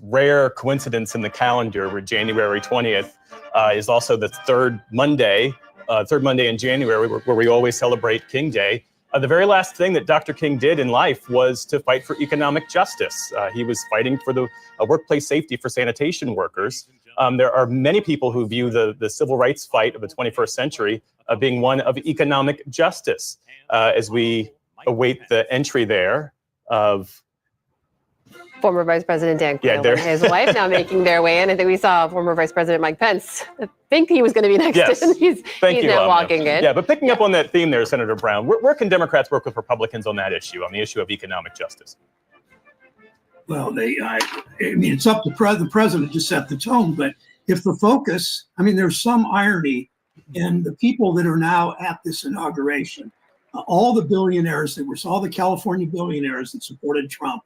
rare coincidence in the calendar where January 20th is also the third Monday in January, where we always celebrate King Day. The very last thing that Dr. King did in life was to fight for economic justice. He was fighting for the workplace safety for sanitation workers. There are many people who view the civil rights fight of the 21st century being one of economic justice. As we await the entry there of former Vice President Dan Quayle and his wife now making their way in. I think we saw former Vice President Mike Pence. I think he was going to be next. Yes. He's now walking in. Yeah, but picking up on that theme there, Senator Brown, where can Democrats work with Republicans on that issue, on the issue of economic justice? Well, I mean, it's up to the president to set the tone. But if the focus, I mean, there's some irony in the people that are now at this inauguration. All the billionaires all the California billionaires that supported Trump,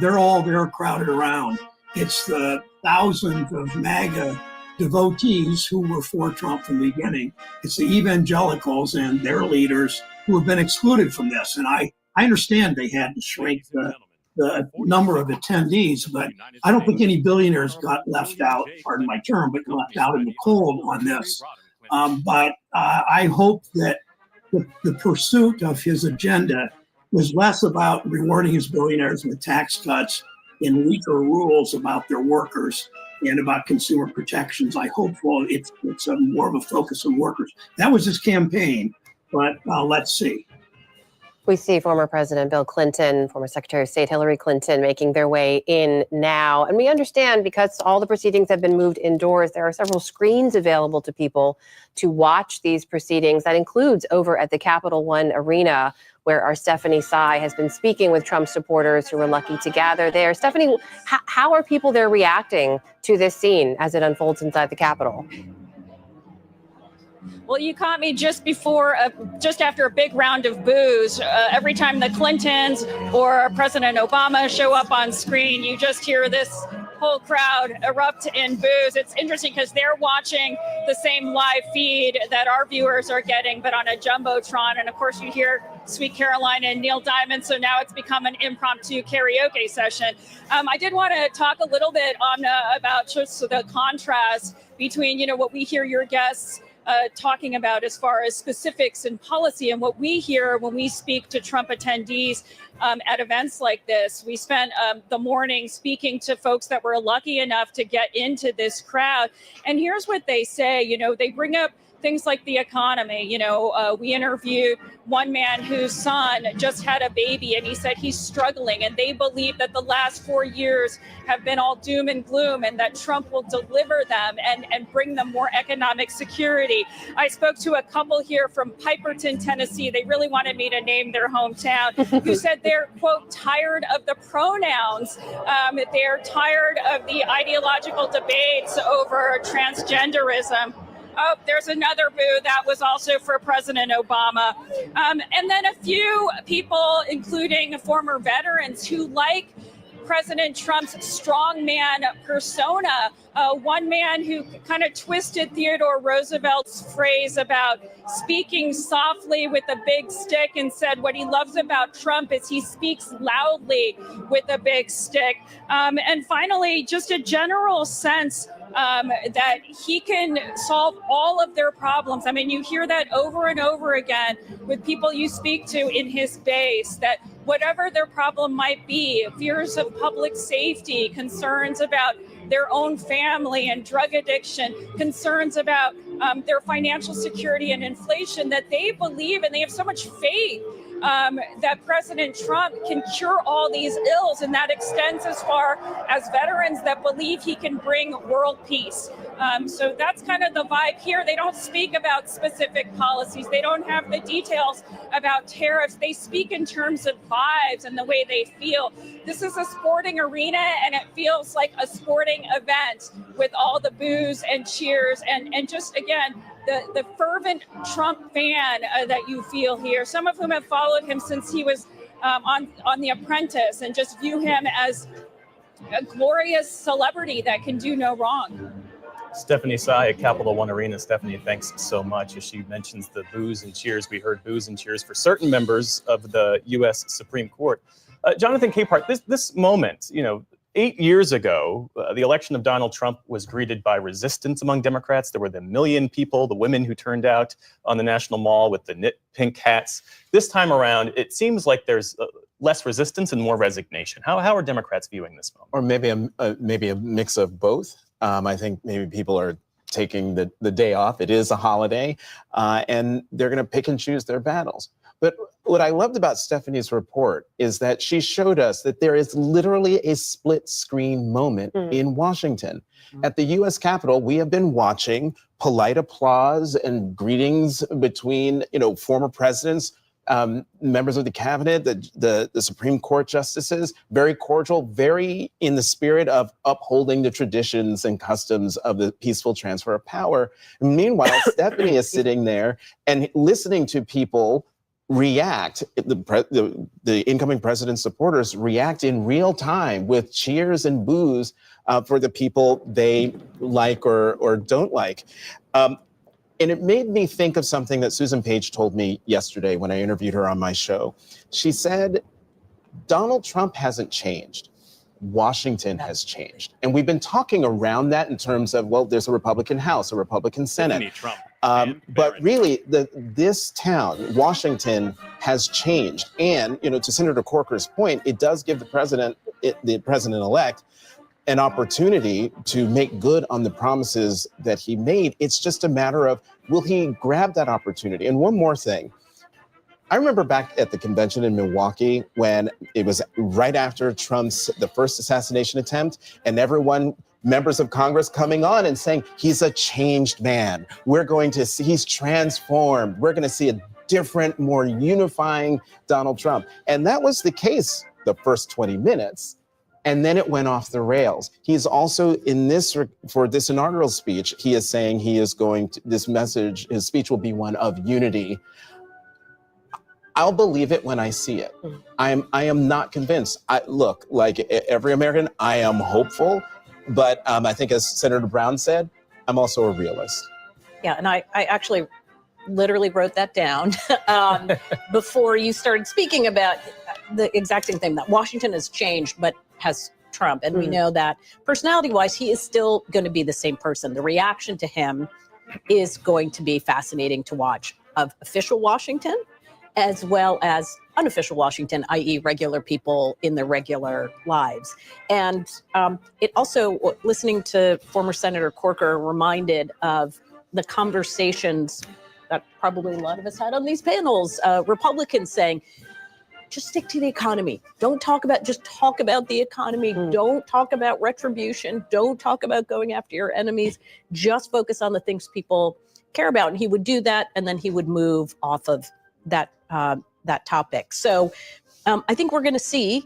they're all there crowded around. It's the thousands of MAGA devotees who were for Trump from the beginning. It's the evangelicals and their leaders who have been excluded from this. And I understand they had to shrink the number of attendees, but I don't think any billionaires got left out, pardon my term, but left out in the cold on this. But I hope that the pursuit of his agenda was less about rewarding his billionaires with tax cuts and weaker rules about their workers and about consumer protections. I hope it's more of a focus on workers. That was his campaign, but let's see. We see former President Bill Clinton, former Secretary of State Hillary Clinton making their way in now. And we understand because all the proceedings have been moved indoors, there are several screens available to people to watch these proceedings. That includes over at the Capital One Arena, where our Stephanie Sy has been speaking with Trump supporters who were lucky to gather there. Stephanie, how are people there reacting to this scene as it unfolds inside the Capitol? Well, you caught me just after a big round of boos. Every time the Clintons or President Obama show up on screen, you just hear this whole crowd erupt in boos. It's interesting because they're watching the same live feed that our viewers are getting, but on a Jumbotron. And of course, you hear Sweet Caroline and Neil Diamond. So now it's become an impromptu karaoke session. I did want to talk a little bit about just the contrast between, what we hear your guests talking about as far as specifics and policy and what we hear when we speak to Trump attendees at events like this. We spent the morning speaking to folks that were lucky enough to get into this crowd. And here's what they say. They bring up things like the economy. We interviewed one man whose son just had a baby and he said he's struggling, and they believe that the last 4 years have been all doom and gloom and that Trump will deliver them and bring them more economic security. I spoke to a couple here from Piperton, Tennessee. They really wanted me to name their hometown, who said they're, quote, tired of the pronouns. They're tired of the ideological debates over transgenderism. Oh, there's another boo that was also for President Obama. And then a few people, including former veterans, who like President Trump's strongman persona. One man who kind of twisted Theodore Roosevelt's phrase about speaking softly with a big stick and said what he loves about Trump is he speaks loudly with a big stick. And finally, just a general sense that he can solve all of their problems. I mean, you hear that over and over again with people you speak to in his base, that whatever their problem might be, fears of public safety, concerns about their own family and drug addiction, concerns about their financial security and inflation, that they believe and they have so much faith that President Trump can cure all these ills, and that extends as far as veterans that believe he can bring world peace. So that's kind of the vibe here. They don't speak about specific policies. They don't have the details about tariffs. They speak in terms of vibes and the way they feel. This is a sporting arena, and it feels like a sporting event with all the boos and cheers and just, again, the fervent Trump fan that you feel here, some of whom have followed him since he was on The Apprentice and just view him as a glorious celebrity that can do no wrong. Stephanie Sy at Capital One Arena. Stephanie, thanks so much. As she mentions the boos and cheers, we heard boos and cheers for certain members of the U.S. Supreme Court. Jonathan Capehart, this moment, 8 years ago, the election of Donald Trump was greeted by resistance among Democrats. There were the million people, the women who turned out on the National Mall with the knit pink hats. This time around, it seems like there's less resistance and more resignation. How are Democrats viewing this moment? Or maybe a mix of both. I think maybe people are taking the day off. It is a holiday, and they're going to pick and choose their battles. But what I loved about Stephanie's report is that she showed us that there is literally a split screen moment in Washington. At the U.S. Capitol, we have been watching polite applause and greetings between, former presidents, members of the cabinet, the Supreme Court justices, very cordial, very in the spirit of upholding the traditions and customs of the peaceful transfer of power. And meanwhile, Stephanie is sitting there and listening to people react, the incoming president's supporters react in real time with cheers and boos for the people they like or don't like. And it made me think of something that Susan Page told me yesterday when I interviewed her on my show. She said, Donald Trump hasn't changed. Washington has changed. And we've been talking around that in terms of, well, there's a Republican House, a Republican Senate. But really, this town, Washington, has changed. And, to Senator Corker's point, it does give the president-elect, an opportunity to make good on the promises that he made. It's just a matter of, will he grab that opportunity? And one more thing. I remember back at the convention in Milwaukee when it was right after the first assassination attempt, and members of Congress coming on and saying, he's a changed man. We're going to see, he's transformed. We're going to see a different, more unifying Donald Trump. And that was the case the first 20 minutes. And then it went off the rails. He's also for this inaugural speech, he is saying his speech will be one of unity. I'll believe it when I see it. I am not convinced. Look, like every American, I am hopeful, but I think as Senator Brown said, I'm also a realist. Yeah, and I actually literally wrote that down before you started speaking about the exact same thing, that Washington has changed, but has Trump. And we know that personality-wise, he is still going to be the same person. The reaction to him is going to be fascinating to watch, of official Washington as well as unofficial Washington, i.e. regular people in their regular lives. And it also, listening to former Senator Corker, reminded of the conversations that probably a lot of us had on these panels, Republicans saying, just stick to the economy. Just talk about the economy. Don't talk about retribution. Don't talk about going after your enemies. Just focus on the things people care about. And he would do that, and then he would move off of that topic. So I think we're going to see,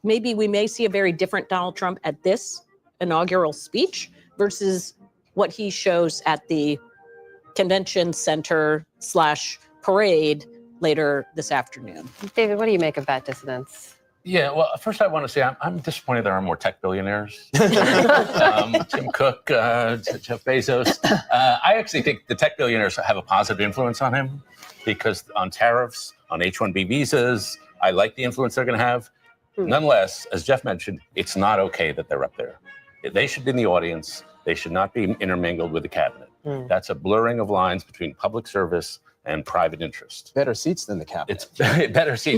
we may see a very different Donald Trump at this inaugural speech versus what he shows at the convention center / parade later this afternoon. David, what do you make of that dissonance? Yeah, well, first I want to say I'm disappointed there aren't more tech billionaires. Tim Cook, Jeff Bezos. I actually think the tech billionaires have a positive influence on him, because on tariffs, on H-1B visas, I like the influence they're going to have. Nonetheless, as Jeff mentioned, it's not okay that they're up there. They should be in the audience. They should not be intermingled with the cabinet. That's a blurring of lines between public service and private interest. Better seats than the cabinet. It's better seats.